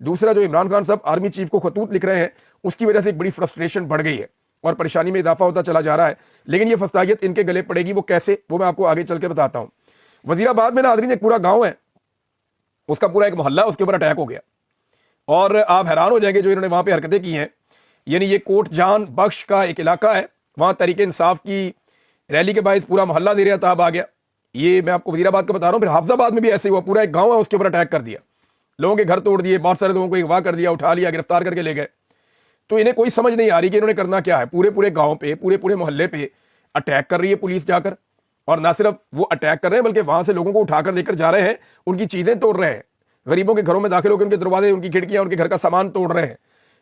دوسرا جو عمران خان صاحب آرمی چیف کو خطوط لکھ رہے ہیں اس کی وجہ سے ایک بڑی فرسٹریشن بڑھ گئی ہے اور پریشانی میں اضافہ ہوتا چلا جا رہا ہے، لیکن یہ فسطائیت ان کے گلے پڑے گی، وہ کیسے، وہ میں آپ کو آگے چل کے بتاتا ہوں۔ وزیر آباد میں ناظرین ایک پورا گاؤں ہے، اس کا پورا ایک محلہ اس کے اوپر اٹیک ہو گیا، اور آپ حیران ہو جائیں گے جو انہوں نے وہاں پہ حرکتیں کی ہیں۔ یعنی یہ کوٹ جان بخش کا ایک علاقہ ہے، وہاں تحریک انصاف کی ریلی کے باعث پورا محلہ زیر تاب آ گیا۔ یہ میں آپ کو وزیر آباد کا بتا رہا ہوں، پھر حافظ آباد میں بھی ایسے ہوا، پورا ایک گاؤں ہے اس کے اوپر اٹیک کر دیا، لوگوں کے گھر توڑ دیے، بہت سارے لوگوں کو اغوا کر دیا، اٹھا لیا، گرفتار کر کے لے گئے۔ تو انہیں کوئی سمجھ نہیں آ رہی کہ انہوں نے کرنا کیا ہے، پورے گاؤں پہ، پورے محلے پہ اٹیک کر رہی ہے پولیس جا کر، اور نہ صرف وہ اٹیک کر رہے ہیں بلکہ وہاں سے لوگوں کو اٹھا کر لے کر جا رہے ہیں، ان کی چیزیں توڑ رہے ہیں، غریبوں کے گھروں میں داخل ہو کے ان کے دروازے، ان کی کھڑکیاں، ان کے گھر کا سامان توڑ رہے ہیں۔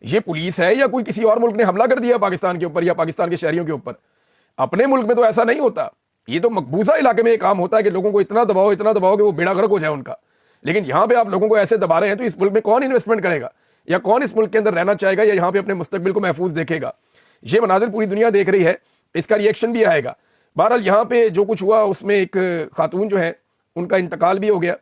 یہ پولیس ہے یا کوئی کسی اور ملک نے حملہ کر دیا پاکستان کے اوپر یا پاکستان کے شہریوں کے اوپر؟ اپنے ملک میں تو ایسا نہیں ہوتا، یہ تو مقبوضہ علاقے میں یہ کام ہوتا ہے کہ لوگوں کو اتنا دباؤ کہ وہ بیڑا غرق ہو جائے ان کا، لیکن یہاں پہ آپ لوگوں کو ایسے دبا رہے ہیں تو اس ملک میں کون انویسٹمنٹ کرے گا، یا کون اس ملک کے اندر رہنا چاہے گا، یا یہاں پہ اپنے مستقبل کو محفوظ دیکھے گا؟ یہ مناظر پوری دنیا دیکھ رہی ہے، اس کا ری ایکشن بھی آئے گا۔ بہرحال یہاں پہ جو کچھ ہوا اس میں ایک خاتون جو ہے ان کا انتقال بھی ہو گیا،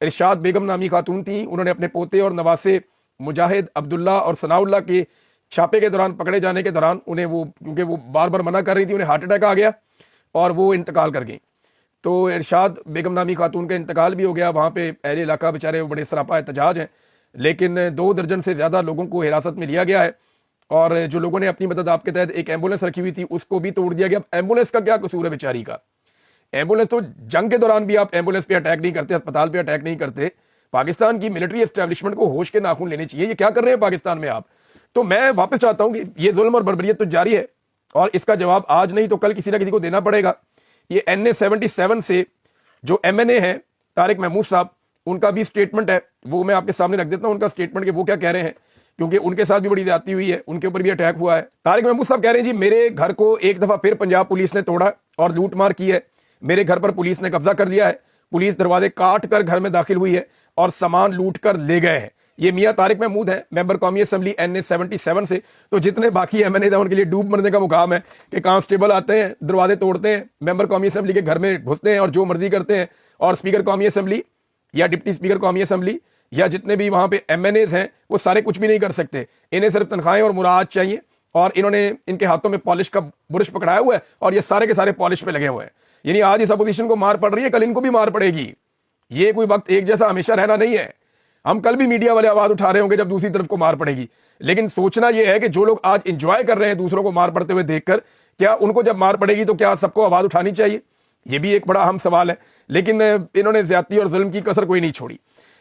ارشاد بیگم نامی خاتون تھیں، انہوں نے اپنے پوتے اور نواسے مجاہد عبداللہ اور ثناء اللہ کے چھاپے کے دوران، پکڑے جانے کے دوران انہیں کیونکہ وہ بار بار منع کر رہی تھی، انہیں ہارٹ اٹیک آ گیا اور وہ انتقال کر گئیں۔ تو ارشاد بیگم نامی خاتون کا انتقال بھی ہو گیا۔ وہاں پہ اہل علاقہ بیچارے بڑے سراپا احتجاج ہیں، لیکن 2 درجن سے زیادہ لوگوں کو حراست میں لیا گیا ہے، اور جو لوگوں نے اپنی مدد آپ کے تحت ایک ایمبولینس رکھی ہوئی تھی اس کو بھی توڑ دیا گیا۔ اب ایمبولینس کا کیا قصور ہے بیچاری کا؟ ایمبولینس تو جنگ کے دوران بھی آپ ایمبولینس پہ اٹیک نہیں کرتے، اسپتال پہ اٹیک نہیں کرتے۔ پاکستان کی ملٹری اسٹیبلشمنٹ کو ہوش کے ناخن لینے چاہیے، یہ کیا کر رہے ہیں پاکستان میں آپ؟ تو میں واپس چاہتا ہوں کہ یہ ظلم اور بربریت تو جاری ہے، اور اس کا جواب آج نہیں تو کل کسی نہ کسی کو دینا پڑے گا۔ یہ NA-77 سے جو MNA ہیں طارق محمود صاحب، ان کا بھی سٹیٹمنٹ ہے، وہ میں آپ کے سامنے رکھ دیتا ہوں ان کا سٹیٹمنٹ کہ وہ کیا کہہ رہے ہیں، کیونکہ ان کے ساتھ بھی بڑی زیادتی ہوئی ہے، ان کے اوپر بھی اٹیک ہوا ہے۔ طارق محمود صاحب کہہ رہے ہیں جی میرے گھر کو ایک دفعہ پھر پنجاب پولیس نے توڑا اور لوٹ مار کی ہے، میرے گھر پر پولیس نے قبضہ کر لیا ہے، پولیس دروازے کاٹ کر گھر میں داخل ہوئی ہے اور سامان لوٹ کر لے گئے ہیں۔ یہ میاں طارق محمود ہیں، ممبر قومی اسمبلی NA-77 سے۔ تو جتنے باقی MNA ہیں ان کے لیے ڈوب مرنے کا مقام ہے کہ کانسٹیبل آتے ہیں، دروازے توڑتے ہیں، ممبر قومی اسمبلی کے گھر میں گھستے ہیں اور جو مرضی کرتے ہیں، اور اسپیکر قومی اسمبلی یا ڈپٹی اسپیکر قومی اسمبلی یا جتنے بھی وہاں پہ MNAs ہیں وہ سارے کچھ بھی نہیں کر سکتے، انہیں صرف تنخواہیں اور مراعات چاہیے، اور انہوں نے ان کے ہاتھوں میں پالش کا برش پکڑایا ہوا ہے اور یہ سارے کے سارے پالش پہ لگے ہوئے ہیں۔ یعنی آج اس اپوزیشن کو مار پڑ رہی ہے، کل ان کو بھی مار پڑے گی۔ یہ کوئی وقت ایک جیسا ہمیشہ رہنا نہیں ہے، ہم کل بھی میڈیا والے آواز اٹھا رہے ہوں گے جب دوسری طرف کو مار پڑے گی، لیکن سوچنا یہ ہے کہ جو لوگ آج انجوائے کر رہے ہیں دوسروں کو مار پڑتے ہوئے دیکھ کر، کیا ان کو جب مار پڑے گی تو کیا سب کو آواز اٹھانی چاہیے؟ یہ بھی ایک بڑا اہم سوال ہے، لیکن انہوں نے زیادتی اور ظلم کی کسر کوئی نہیں چھوڑی۔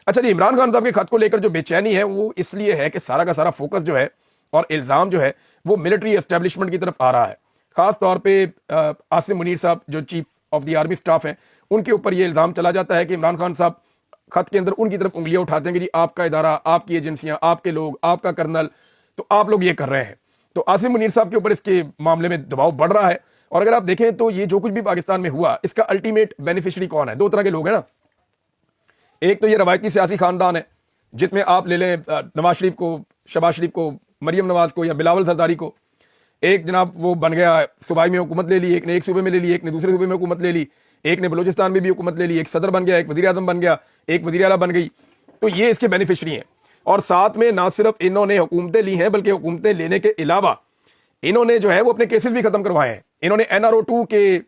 اچھا جی، عمران خان صاحب کے خط کو لے کر جو بے چینی ہے وہ اس لیے ہے کہ سارا کا سارا فوکس جو ہے اور الزام جو ہے وہ ملٹری اسٹیبلشمنٹ کی طرف آ رہا ہے، خاص طور پہ عاصم منیر صاحب جو chief of the army staff ہیں، ان کے اوپر یہ الزام چلا جاتا ہے کہ عمران خان صاحب خط کے اندر ان کی طرف انگلیاں اٹھاتے ہیں کہ جی آپ کا ادارہ، آپ کی ایجنسیاں، آپ کے لوگ، آپ کا کرنل، تو آپ لوگ یہ کر رہے ہیں۔ تو عاصم منیر صاحب کے اوپر اس کے معاملے میں دباؤ بڑھ رہا ہے، اور اگر آپ دیکھیں تو یہ جو کچھ بھی پاکستان میں ہوا اس کا الٹیمیٹ بینیفیشری کون ہے؟ 2 طرح کے لوگ ہیں نا، ایک تو یہ روایتی سیاسی خاندان ہے جس میں آپ لے لیں نواز شریف کو، شہباز شریف کو، مریم نواز کو یا بلاول زرداری کو، ایک جناب وہ بن گیا صوبائی میں حکومت لے لی، ایک نے ایک صوبے میں لے لی، ایک نے دوسرے صوبے میں حکومت لے لی، ایک نے بلوچستان میں بھی حکومت لے لی، ایک صدر بن گیا، ایک وزیر اعظم بن گیا، ایک وزیر اعلیٰ بن گئی۔ تو یہ اس کے بینیفیشری ہیں، اور ساتھ میں نہ صرف انہوں نے حکومتیں لی ہیں بلکہ حکومتیں لینے کے علاوہ انہوں نے جو ہے وہ اپنے کیسز بھی ختم کروائے ہیں، انہوں نے NRO-2 کے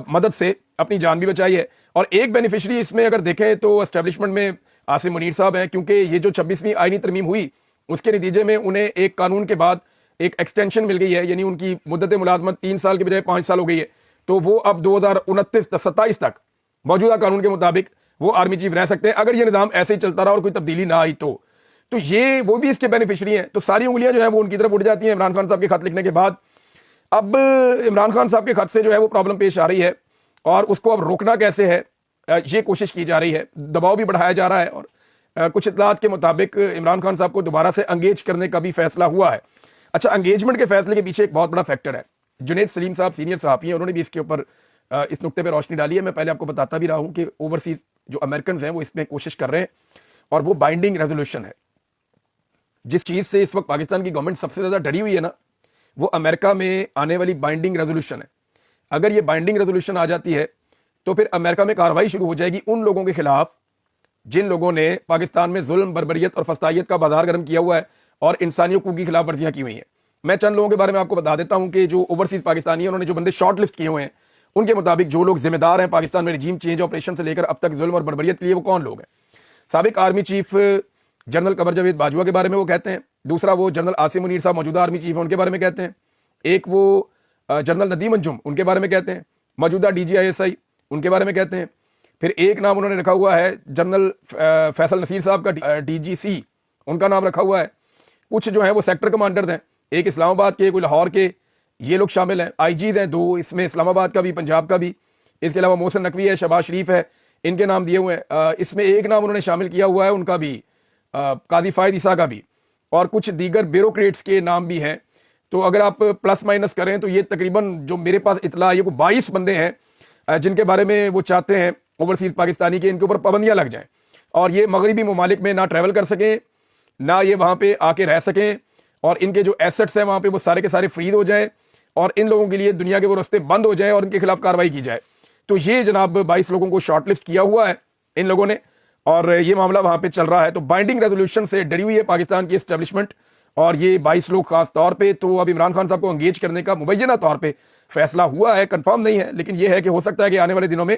مدد سے اپنی جان بھی بچائی ہے۔ اور ایک بینیفیشری اس میں اگر دیکھیں تو اسٹیبلشمنٹ میں عاصم منیر صاحب ہیں، کیونکہ یہ جو 26ویں آئینی ترمیم ہوئی اس کے نتیجے میں انہیں ایک قانون کے بعد ایک ایکسٹینشن مل گئی ہے، یعنی ان کی مدت ملازمت 3 سال کے بجائے 5 سال ہو گئی ہے، تو وہ اب 2029-27 تک موجودہ قانون کے مطابق وہ آرمی چیف رہ سکتے ہیں اگر یہ نظام ایسے ہی چلتا رہا اور کوئی تبدیلی نہ آئی تو یہ وہ بھی اس کے بینیفیشری ہیں۔ تو ساری انگلیاں جو ہیں وہ ان کی طرف اٹھ جاتی ہیں عمران خان صاحب کے خط لکھنے کے بعد۔ اب عمران خان صاحب کے خط سے جو ہے وہ پرابلم پیش آ رہی ہے، اور اس کو اب روکنا کیسے ہے یہ کوشش کی جا رہی ہے، دباؤ بھی بڑھایا جا رہا ہے، اور کچھ اطلاعات کے مطابق عمران خان صاحب کو دوبارہ سے انگیج کرنے کا بھی فیصلہ ہوا ہے۔ اچھا، انگیجمنٹ کے فیصلے کے پیچھے ایک بہت بڑا فیکٹر ہے، جنید سلیم صاحب سینئر صحافی ہیں، انہوں نے بھی اس کے اوپر اس نقطے پہ روشنی ڈالی ہے۔ میں پہلے آپ کو بتاتا بھی رہا ہوں کہ اوورسیز جو امریکنز ہیں وہ اس میں کوشش کر رہے ہیں، اور وہ بائنڈنگ ریزولوشن ہے۔ جس چیز سے اس وقت پاکستان کی گورنمنٹ سب سے زیادہ ڈری ہوئی ہے نا، وہ امریکہ میں آنے والی بائنڈنگ ریزولوشن ہے۔ اگر یہ بائنڈنگ ریزولوشن آ جاتی ہے تو پھر امریکہ میں کارروائی شروع ہو جائے گی ان لوگوں کے خلاف جن لوگوں نے پاکستان میں ظلم، بربریت اور فسطائیت کا بازار گرم کیا ہوا ہے اور انسانی حقوق کی خلاف ورزیاں کی ہوئی ہیں. میں چند لوگوں کے بارے میں آپ کو بتا دیتا ہوں کہ جو اوورسیز پاکستانی ہیں، انہوں نے جو بندے شارٹ لسٹ کیے ہوئے ہیں، ان کے مطابق جو لوگ ذمہ دار ہیں پاکستان میں رجیم چینج آپریشن سے لے کر اب تک ظلم اور بربریت کے لیے، وہ کون لوگ ہیں. سابق army chief general Qamar Javed Bajwa کے بارے میں وہ کہتے ہیں. دوسرا وہ جنرل عاصم منیر صاحب موجودہ آرمی چیف ہیں، ان کے بارے میں کہتے ہیں. ایک وہ جنرل ندیم انجم، ان کے بارے میں کہتے ہیں. موجودہ DGI ان کے بارے میں کہتے ہیں. پھر ایک نام انہوں نے رکھا ہوا ہے جنرل فیصل نصیر صاحب کا، DGC ان کا نام رکھا ہوا ہے. کچھ جو ہیں وہ سیکٹر کمانڈر ہیں، ایک اسلام آباد کے، کوئی لاہور کے، یہ لوگ شامل ہیں. IGs ہیں 2، اس میں اسلام آباد کا بھی، پنجاب کا بھی. اس کے علاوہ محسن نقوی ہے، شہباز شریف ہے، ان کے نام دیے ہوئے ہیں. اس میں ایک نام انہوں نے شامل کیا ہوا ہے ان کا بھی، قاضی فائد عیسیٰ کا بھی، اور کچھ دیگر بیوروکریٹس کے نام بھی ہیں. تو اگر آپ پلس مائنس کریں تو یہ تقریباً جو میرے پاس اطلاع یہ 22 بندے ہیں جن کے بارے میں وہ چاہتے ہیں اوورسیز پاکستانی کے ان کے اوپر پابندیاں لگ جائیں اور یہ مغربی ممالک میں نہ ٹریول کر سکیں، نہ یہ وہاں پہ آ کے رہ سکیں، اور ان کے جو ایسٹس ہیں وہاں پہ وہ سارے کے سارے فریز ہو جائیں، اور ان لوگوں کے لیے دنیا کے وہ رستے بند ہو جائیں اور ان کے خلاف کارروائی کی جائے. تو یہ جناب 22 لوگوں کو شارٹ لسٹ کیا ہوا ہے ان لوگوں نے، اور یہ معاملہ وہاں پہ چل رہا ہے. تو بائنڈنگ ریزولوشن سے ڈری ہوئی ہے پاکستان کی اسٹیبلشمنٹ، اور یہ 22 لوگ خاص طور پہ. تو اب عمران خان صاحب کو انگیج کرنے کا مبینہ طور پہ فیصلہ ہوا ہے، کنفرم نہیں ہے، لیکن یہ ہے کہ ہو سکتا ہے کہ آنے والے دنوں میں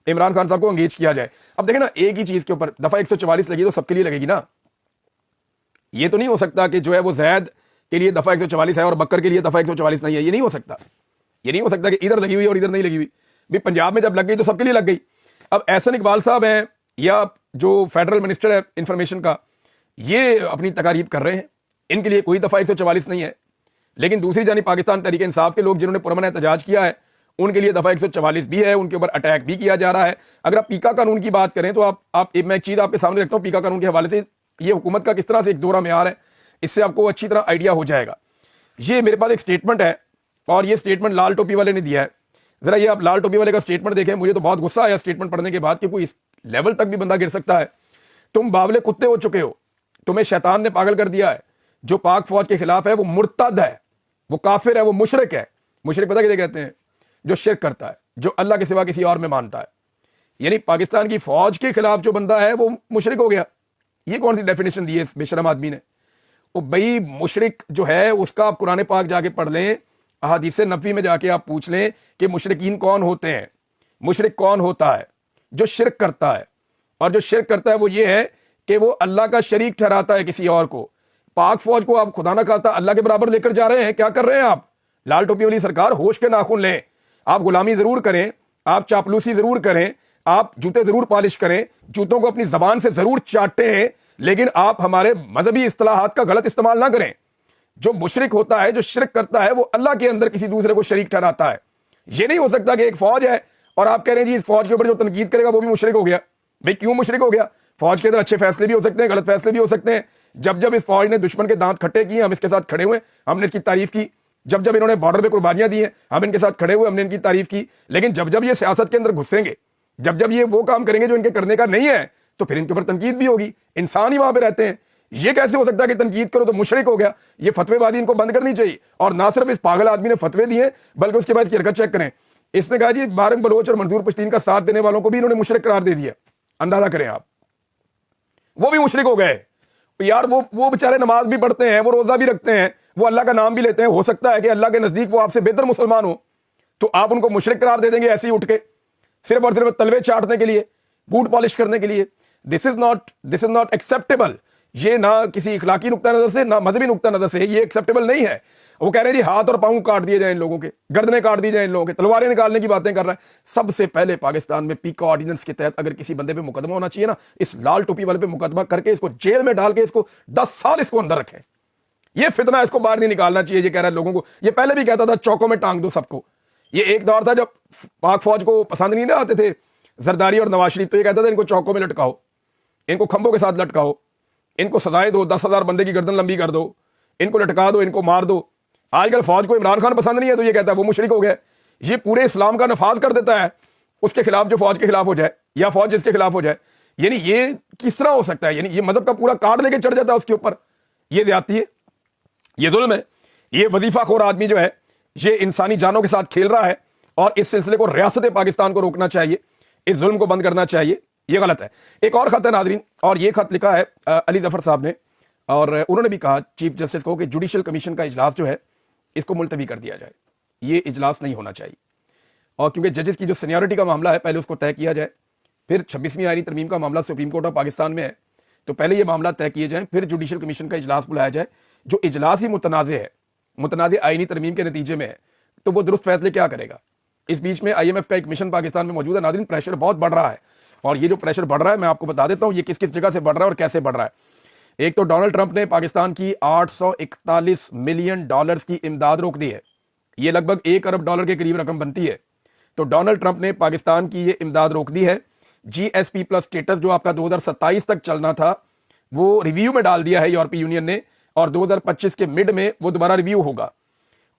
عمران خان صاحب کو انگیج کیا جائے. اب دیکھیں نا، ایک ہی چیز کے اوپر دفعہ 144 لگی تو سب کے لیے لگے گی نا. یہ تو نہیں ہو سکتا کہ جو ہے وہ زید کے لیے دفعہ 144 ہے اور بکر کے لیے دفعہ 144 نہیں ہے. یہ نہیں ہو سکتا. یہ نہیں ہو سکتا کہ ادھر لگی ہوئی اور ادھر نہیں لگی ہوئی. بھی پنجاب میں جب لگ گئی تو سب کے لیے لگ گئی. اب احسن اقبال صاحب ہیں یا جو فیڈرل منسٹر ہے انفارمیشن کا، یہ اپنی تقاریب کر رہے ہیں، ان کے لیے کوئی دفعہ 144 نہیں ہے. لیکن دوسری جانب پاکستان تحریک انصاف کے لوگ جنہوں نے پرامن احتجاج کیا ہے، ان کے لیے دفعہ 144 بھی ہے، ان کے اوپر اٹیک بھی کیا جا رہا ہے. اگر آپ پیکا قانون کی بات کریں تو میں ایک چیز آپ کے سامنے رکھتا ہوں پیکا قانون کے حوالے سے. یہ حکومت کا کس طرح سے ایک دورہ معیار ہے، اس سے آپ کو اچھی طرح آئیڈیا ہو جائے گا. یہ میرے پاس ایک سٹیٹمنٹ ہے، اور یہ سٹیٹمنٹ لال ٹوپی والے نے دیا ہے. ذرا یہ آپ لال ٹوپی والے کا سٹیٹمنٹ دیکھیں. مجھے تو بہت غصہ آیا سٹیٹمنٹ پڑھنے کے بعد کہ کوئی اس لیول تک بھی بندہ گر سکتا ہے. تم باولے کتے ہو چکے ہو، تمہیں شیطان نے پاگل کر دیا ہے. جو پاک فوج کے خلاف ہے وہ مرتد ہے، وہ کافر ہے، وہ مشرک ہے. مشرک پتہ کسے کہتے ہیں؟ جو شرک کرتا ہے، جو اللہ کے سوا کسی اور میں مانتا ہے. یعنی پاکستان کی فوج کے خلاف جو بندہ ہے وہ مشرک ہو گیا. یہ کون سی ڈیفینیشن دی ہے اس بے شرم آدمی نے؟ وہ بھائی مشرک جو ہے اس کا آپ قرآن پاک جا کے پڑھ لیں، احادیث نبوی میں جا کے آپ پوچھ لیں کہ مشرکین کون ہوتے ہیں. مشرک کون ہوتا ہے؟ جو شرک کرتا ہے. اور جو شرک کرتا ہے وہ یہ ہے کہ وہ اللہ کا شریک ٹھہراتا ہے کسی اور کو. پاک فوج کو آپ خدا نہ کہتا اللہ کے برابر لے کر جا رہے ہیں. کیا کر رہے ہیں آپ؟ لال ٹوپی والی سرکار، ہوش کے ناخن لیں. آپ غلامی ضرور کریں، آپ چاپلوسی ضرور کریں، آپ جوتے ضرور پالش کریں، جوتوں کو اپنی زبان سے ضرور چاٹیں، لیکن آپ ہمارے مذہبی اصطلاحات کا غلط استعمال نہ کریں. جو مشرک ہوتا ہے، جو شرک کرتا ہے، وہ اللہ کے اندر کسی دوسرے کو شریک ٹھہراتا ہے. یہ نہیں ہو سکتا کہ ایک فوج ہے اور آپ کہہ رہے ہیں جی اس فوج کے اوپر جو تنقید کرے گا وہ بھی مشرک ہو گیا. بھئی کیوں مشرک ہو گیا؟ فوج کے اندر اچھے فیصلے بھی ہو سکتے ہیں، غلط فیصلے بھی ہو سکتے ہیں. جب اس فوج نے دشمن کے دانت کھٹے کیے ہم اس کے ساتھ کھڑے ہوئے، ہم نے اس کی تعریف کی. جب انہوں نے بارڈر پہ قربانیاں دی ہیں ہم ان کے ساتھ کھڑے ہوئے، ہم نے ان کی تعریف کی. لیکن جب یہ سیاست کے اندر گھسیں گے، جب یہ وہ کام کریں گے جو ان کے کرنے کا نہیں ہے، تو پھر ان کے اوپر تنقید بھی ہوگی. انسان ہی وہاں پہ رہتے ہیں. یہ کیسے ہو سکتا ہے کہ تنقید کرو تو مشرک ہو گیا؟ یہ فتوے بازی ان کو بند کرنی چاہیے. اور نہ صرف اس پاگل آدمی نے فتوے دیے بلکہ اس کے بعد کی حرکت چیک کریں. اس نے کہا جی بارم بلوچ اور منظور پشتین کا ساتھ دینے والوں کو بھی انہوں نے مشرک قرار دے دیا. اندازہ کریں آپ، وہ بھی مشرک ہو گئے. یار وہ بیچارے نماز بھی پڑھتے ہیں، وہ روزہ بھی رکھتے ہیں، وہ اللہ کا نام بھی لیتے ہیں. ہو سکتا ہے کہ اللہ کے نزدیک وہ آپ سے بہتر مسلمان ہو، تو آپ ان کو مشرک قرار دے دیں گے ایسے ہی اٹھ کے، صرف اور صرف تلوے چاٹنے کے لیے، بوٹ پالش کرنے کے لیے. دس از ناٹ ایکسیپٹیبل. یہ نہ کسی اخلاقی نقطہ نظر سے نہ مذہبی نقطہ نظر سے یہ ایکسیپٹیبل نہیں ہے. وہ کہہ رہے ہیں جی ہاتھ اور پاؤں کاٹ دیے جائیں ان لوگوں کے، گردنیں کاٹ دی جائیں ان لوگوں کے، تلواریں نکالنے کی باتیں کر رہا ہے. سب سے پہلے پاکستان میں پیکا آرڈیننس کے تحت اگر کسی بندے پہ مقدمہ ہونا چاہیے نا، اس لال ٹوپی والے پہ مقدمہ کر کے اس کو جیل میں ڈال کے اس کو 10 سال اس کو اندر رکھیں. یہ فتنہ اس کو باہر نہیں نکالنا چاہیے. یہ کہہ رہا ہے لوگوں کو، یہ پہلے بھی کہتا تھا چوکوں میں ٹانگ دو سب کو. یہ ایک دور تھا جب پاک فوج کو پسند نہیں آتے تھے زرداری اور نواز شریف، تو یہ کہتا تھا ان کو چوکوں میں لٹکاؤ، ان کو کھمبوں کے ساتھ لٹکاؤ، ان کو سزائیں دو، 10,000 بندے کی گردن لمبی کر دو، ان کو لٹکا دو، ان کو مار دو. آج کل فوج کو عمران خان پسند نہیں ہے تو یہ کہتا ہے وہ مشرک ہو گیا. یہ پورے اسلام کا نفاذ کر دیتا ہے اس کے خلاف جو فوج کے خلاف ہو جائے یا فوج جس کے خلاف ہو جائے. یعنی یہ کس طرح ہو سکتا ہے؟ یعنی یہ مذہب کا پورا کارڈ لے کے چڑھ جاتا ہے اس کے اوپر. یہ زیادتی ہے، یہ ظلم ہے. یہ وظیفہ خور آدمی جو ہے یہ انسانی جانوں کے ساتھ کھیل رہا ہے، اور اس سلسلے کو ریاست پاکستان کو روکنا چاہیے، اس ظلم کو بند کرنا چاہیے. یہ غلط ہے. ایک اور خط ہے ناظرین, اور یہ خط لکھا ہے علی ظفر صاحب نے, اور انہوں نے بھی کہا چیف جسٹس کو کہ جوڈیشل کمیشن کا اجلاس جو ہے اس کو ملتوی کر دیا جائے, یہ اجلاس نہیں ہونا چاہیے. اور کیونکہ ججز کی جو سینیورٹی کا معاملہ ہے پہلے اس کو طے کیا جائے, پھر 26ویں آئینی ترمیم کا معاملہ سپریم کورٹ آف پاکستان میں ہے, تو پہلے یہ معاملہ طے کیے جائیں, پھر جوڈیشل کمیشن کا اجلاس بلایا جائے. جو اجلاس ہی متنازع ہے, متنازع آئینی ترمیم کے نتیجے میں ہے, تو وہ درست فیصلے کیا کرے گا؟ اس بیچ میں IMF کا ایک مشن پاکستان میں موجود ہے ناظرین, پریشر بہت بڑھ رہا ہے, اور یہ جو پریشر بڑھ رہا ہے میں آپ کو بتا دیتا ہوں یہ کس کس جگہ سے بڑھ رہا ہے اور کیسے بڑھ رہا ہے. ایک تو ڈونلڈ ٹرمپ نے پاکستان کی $841 ملین کی امداد روک دی ہے, یہ لگ بھگ $1 ارب کے قریب رقم بنتی ہے. تو ڈونلڈ ٹرمپ نے پاکستان کی یہ امداد روک دی ہے. GSP پلس سٹیٹس جو آپ کا 2027 تک چلنا تھا وہ ریویو میں ڈال دیا ہے یورپی یونین نے, اور 2025 کے مڈ میں وہ دوبارہ ریویو ہوگا.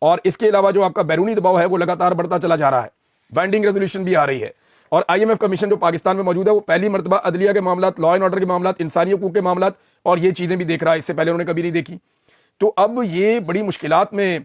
اور اس کے علاوہ جو آپ کا بیرونی دباؤ ہے وہ لگاتار بڑھتا چلا جا رہا ہے, بائنڈنگ ریزولوشن بھی آ رہی ہے. اور IMF کمیشن جو پاکستان میں موجود ہے وہ پہلی مرتبہ عدلیہ کے معاملات, لا اینڈ آرڈر کے معاملات, انسانی حقوق کے معاملات اور یہ چیزیں بھی دیکھ رہا ہے, اس سے پہلے انہوں نے کبھی نہیں دیکھی. تو اب یہ بڑی مشکلات میں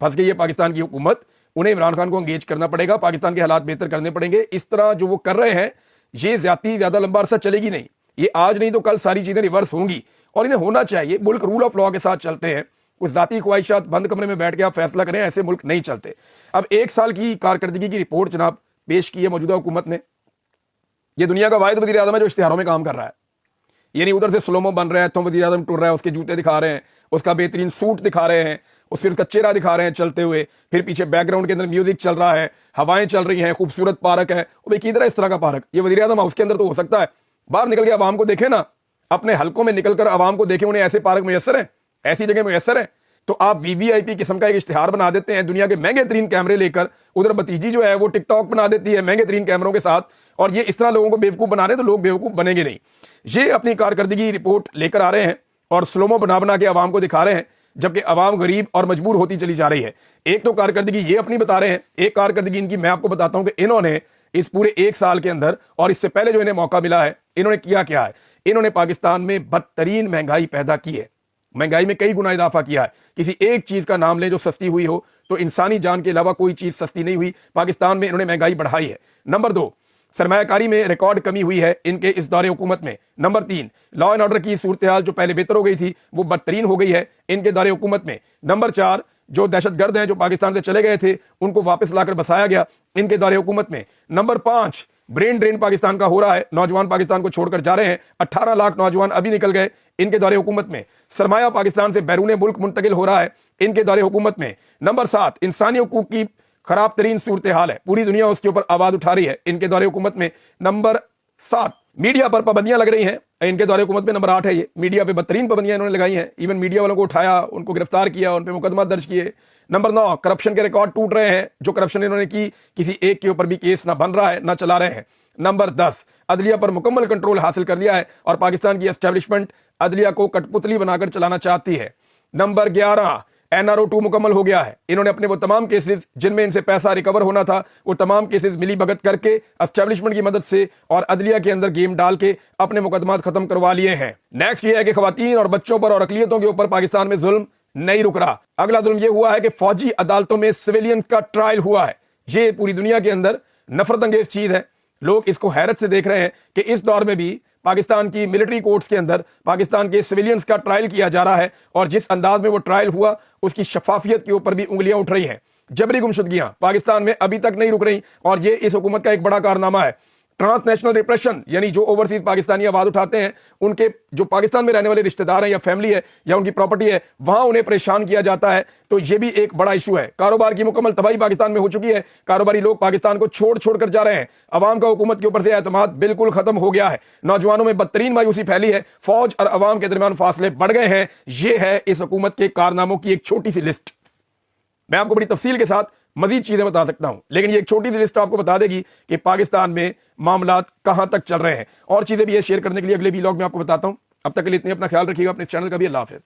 پھنس گئی ہے پاکستان کی حکومت, انہیں عمران خان کو انگیج کرنا پڑے گا, پاکستان کے حالات بہتر کرنے پڑیں گے. اس طرح جو وہ کر رہے ہیں یہ زیادہ لمبا عرصہ چلے گی نہیں, یہ آج نہیں تو کل ساری چیزیں ریورس ہوں گی, اور انہیں ہونا چاہیے. ملک رول آف لا کے ساتھ چلتے ہیں, کچھ ذاتی خواہشات بند کمرے میں بیٹھ کے آپ فیصلہ کریں, ایسے ملک نہیں چلتے. اب 1 سال کی کارکردگی کی رپورٹ جناب پیش کی ہے موجودہ حکومت نے. یہ دنیا کا واحد وزیر اعظم ہے جو اشتہاروں میں کام کر رہا ہے, یعنی ادھر سے سلومو بن رہا ہے, تو وزیر اعظم ٹر رہا ہے, اس کے جوتے دکھا رہے ہیں, اس کا بہترین سوٹ دکھا رہے ہیں, پھر اس کا چہرہ دکھا رہے ہیں چلتے ہوئے, پھر پیچھے بیک گراؤنڈ کے اندر میوزک چل رہا ہے, ہوائیں چل رہی ہیں, خوبصورت پارک ہے. کدھر ہے اس طرح کا پارک؟ یہ وزیر اعظم ہاؤس کے اندر تو ہو سکتا ہے, باہر نکل کے عوام کو دیکھیں نا, اپنے حلقوں میں نکل کر عوام کو دیکھیں, انہیں ایسے پارک میسر ہیں, ایسی جگہ میسر ہیں. تو آپ VVIP قسم کا ایک اشتہار بنا دیتے ہیں, دنیا کے مہنگے ترین کیمرے لے کر, ادھر بتیجی جو ہے وہ ٹک ٹاک بنا دیتی ہے مہنگے ترین کیمروں کے ساتھ, اور یہ اس طرح لوگوں کو بیوقوف بنا رہے ہیں, تو لوگ بیوقوف بنیں گے نہیں. یہ اپنی کارکردگی رپورٹ لے کر آ رہے ہیں اور سلومو بنا کے عوام کو دکھا رہے ہیں, جبکہ عوام غریب اور مجبور ہوتی چلی جا رہی ہے. ایک تو کارکردگی یہ اپنی بتا رہے ہیں, ایک کارکردگی ان کی میں آپ کو بتاتا ہوں کہ انہوں نے اس پورے 1 سال کے اندر اور اس سے پہلے جو انہیں موقع ملا ہے, انہوں نے کیا ہے. انہوں نے پاکستان میں بدترین مہنگائی پیدا کی ہے, مہنگائی میں کئی گنا اضافہ کیا ہے. کسی ایک چیز کا نام لیں جو سستی ہوئی ہو, تو انسانی جان کے علاوہ کوئی چیز سستی نہیں ہوئی. پاکستان میں انہوں نے مہنگائی بڑھائی ہے. نمبر 2, سرمایہ کاری میں ریکارڈ کمی ہوئی ہے ان کے اس دور حکومت میں. نمبر 3, لا اینڈ آرڈر کی صورتحال جو پہلے بہتر ہو گئی تھی وہ بدترین ہو گئی ہے ان کے دور حکومت میں. نمبر 4, جو دہشت گرد ہیں جو پاکستان سے چلے گئے تھے ان کو واپس لا کر بسایا گیا ان کے دور حکومت میں. نمبر 5, برین ڈرین پاکستان کا ہو رہا ہے, نوجوان پاکستان کو چھوڑ کر جا رہے ہیں, 18 لاکھ نوجوان ابھی نکل گئے ان کے دور حکومت میں. سرمایہ پاکستان سے بیرون ملک منتقل ہو رہا ہے ان کے دور حکومت میں. نمبر 7, انسانی حقوق کی خراب ترین صورتحال ہے, پوری دنیا اس کے اوپر آواز اٹھا رہی ہے ان کے دور حکومت میں. نمبر 7, میڈیا پر پابندیاں لگ رہی ہیں ان کے دور حکومت میں. نمبر 8 ہے یہ, میڈیا پہ بدترین پابندیاں انہوں نے لگائی ہیں, ایون میڈیا والوں کو اٹھایا, ان کو گرفتار کیا, ان پہ مقدمات درج کیے. نمبر 9, کرپشن کے ریکارڈ ٹوٹ رہے ہیں, جو کرپشن انہوں نے کی کسی ایک کے اوپر بھی کیس نہ بن رہا ہے نہ چلا رہے ہیں. نمبر 10, عدلیہ پر مکمل کنٹرول حاصل کر لیا ہے اور پاکستان کی اسٹیبلشمنٹ عدلیہ کو کٹ پتلی بنا کر چلانا چاہتی ہے. نمبر 11, NRO2 مکمل ہو گیا ہے. انہوں نے اپنے وہ تمام کیسز جن میں ان سے پیسہ ریکور ہونا تھا وہ تمام کیسز ملی بھگت کر کے اسٹیبلشمنٹ کی مدد سے اور عدلیہ کے اندر گیم ڈال کے اپنے مقدمات ختم کروا لیے ہیں. نیکسٹ یہ ہے کہ خواتین اور بچوں پر اور اقلیتوں کے اوپر پاکستان میں ظلم نہیں رک رہا. اگلا ظلم یہ ہوا ہے کہ فوجی عدالتوں میں سویلین کا ٹرائل ہوا ہے. یہ پوری دنیا کے اندر نفرت انگیز چیز ہے. لوگ اس کو حیرت سے دیکھ رہے ہیں کہ اس دور میں بھی پاکستان کی ملٹری کورٹس کے اندر پاکستان کے سویلینز کا ٹرائل کیا جا رہا ہے, اور جس انداز میں وہ ٹرائل ہوا اس کی شفافیت کے اوپر بھی انگلیاں اٹھ رہی ہیں. جبری گمشدگیاں پاکستان میں ابھی تک نہیں رک رہی, اور یہ اس حکومت کا ایک بڑا کارنامہ ہے. ٹرانس نیشنل ریپریشن, یعنی جو اوورسیز پاکستانی آواز اٹھاتے ہیں, ان کے جو پاکستان میں رہنے والے رشتہ دار ہیں یا فیملی ہے یا ان کی پراپرٹی ہے, وہاں انہیں پریشان کیا جاتا ہے. تو یہ بھی ایک بڑا ایشو ہے. کاروبار کی مکمل تباہی پاکستان میں ہو چکی ہے, کاروباری لوگ پاکستان کو چھوڑ کر جا رہے ہیں. عوام کا حکومت کے اوپر سے اعتماد بالکل ختم ہو گیا ہے. نوجوانوں میں بدترین مایوسی پھیلی ہے, فوج اور عوام کے درمیان فاصلے بڑھ گئے ہیں. یہ ہے اس حکومت کے کارناموں کی ایک چھوٹی سی لسٹ. میں آپ کو بڑی تفصیل کے ساتھ مزید چیزیں بتا سکتا ہوں, لیکن یہ ایک چھوٹی سی لسٹ آپ کو بتا دے گی کہ پاکستان میں معاملات کہاں تک چل رہے ہیں. اور چیزیں بھی یہ شیئر کرنے کے لیے اگلے ویلاگ میں آپ کو بتاتا ہوں. اب تک کے لیے اتنے, اپنا خیال رکھیے گا, اپنے چینل کا بھی. اللہ حافظ.